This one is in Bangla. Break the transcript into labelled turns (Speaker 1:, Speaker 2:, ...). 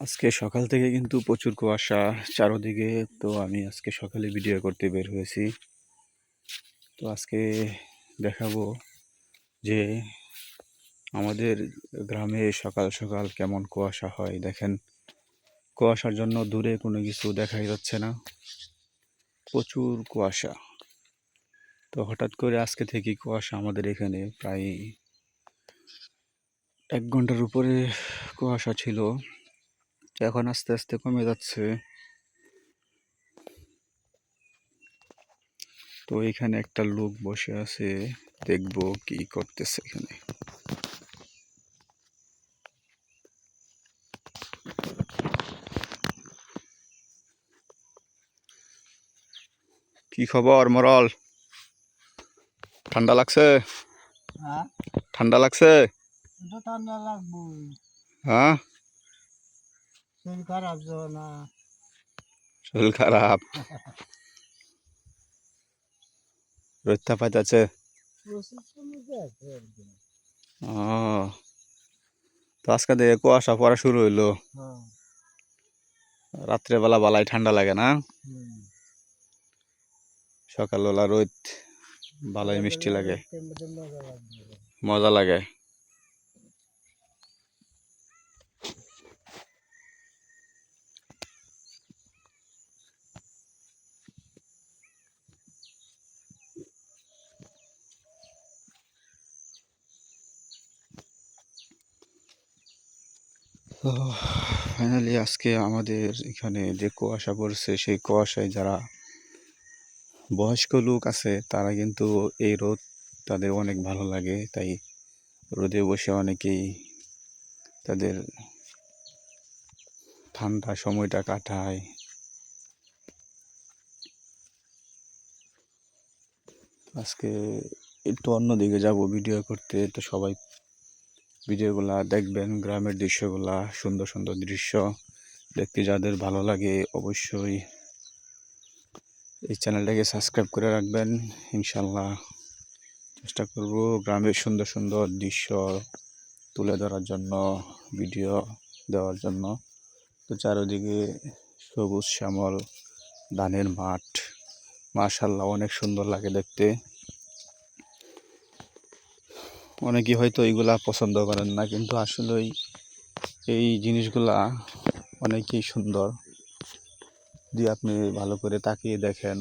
Speaker 1: আজকে সকাল থেকে কিন্তু প্রচুর কুয়াশা চারদিকে। তো আমি আজকে সকালে ভিডিও করতে বের হয়েছি। তো আজকে দেখাবো যে আমাদের গ্রামে সকাল সকাল কেমন কুয়াশা হয়। দেখেন, কুয়াশার জন্য দূরে কোনো কিছু দেখাই যাচ্ছে না, প্রচুর কুয়াশা। তো হঠাৎ করে আজকে থেকে কুয়াশা আমাদের এখানে প্রায় 1 ঘন্টার উপরে কুয়াশা ছিল। এখন আস্তে আস্তে কমে যাচ্ছে। তো এখানে একটা লোক বসে আছে, দেখবো কি করতেছে এখানে। কি খবর মরল? ঠান্ডা লাগছে?
Speaker 2: হ্যাঁ,
Speaker 1: ঠান্ডা লাগছে?
Speaker 2: এটা ঠান্ডা লাগবই।
Speaker 1: হ্যাঁ,
Speaker 2: শরীর খারাপ না।
Speaker 1: শরীর খারাপ, রোদটা পাইতেছে।
Speaker 2: ওষুধ তো নিতে আছে একদিন।
Speaker 1: ও, তো আজকে থেকে কুয়াশা পড়া শুরু হইলো।
Speaker 2: হ্যাঁ।
Speaker 1: রাত্রেবেলা বালাই ঠান্ডা লাগে না,
Speaker 2: হুম।
Speaker 1: সকালবেলা রোদ বালাই মিষ্টি
Speaker 2: সকালবেলা
Speaker 1: লাগে,
Speaker 2: রোদটার মধ্যে মজা লাগবে।
Speaker 1: মজা লাগে। তো ফাইনালি আজকে আমাদের এখানে যে কুয়াশা পড়ছে, সেই কুয়াশায় যারা বয়স্ক লোক আছে তারা কিন্তু এই রোদ তাদের অনেক ভালো লাগে, তাই রোদে বসে অনেকেই তাদের ঠান্ডা সময়টা কাটায়। আজকে একটু অন্যদিকে যাব ভিডিও করতে, তো সবাই ভিডিওগুলা দেখবেন। গ্রামের দৃশ্যগুলা, সুন্দর সুন্দর দৃশ্য দেখতে যাদের ভালো লাগে অবশ্যই এই চ্যানেলটাকে সাবস্ক্রাইব করে রাখবেন। ইনশাল্লাহ চেষ্টা করব গ্রামের সুন্দর সুন্দর দৃশ্য তুলে ধরার জন্য, ভিডিও দেওয়ার জন্য। তো চারিদিকে সবুজ শ্যামল ধানের মাঠ, মাশাআল্লাহ অনেক সুন্দর লাগে দেখতে। অনেকেই হয়তো এইগুলা পছন্দ করেন না, কিন্তু আসলেই এই জিনিসগুলা অনেকই সুন্দর। যদি আপনি ভালো করে তাকিয়ে দেখেন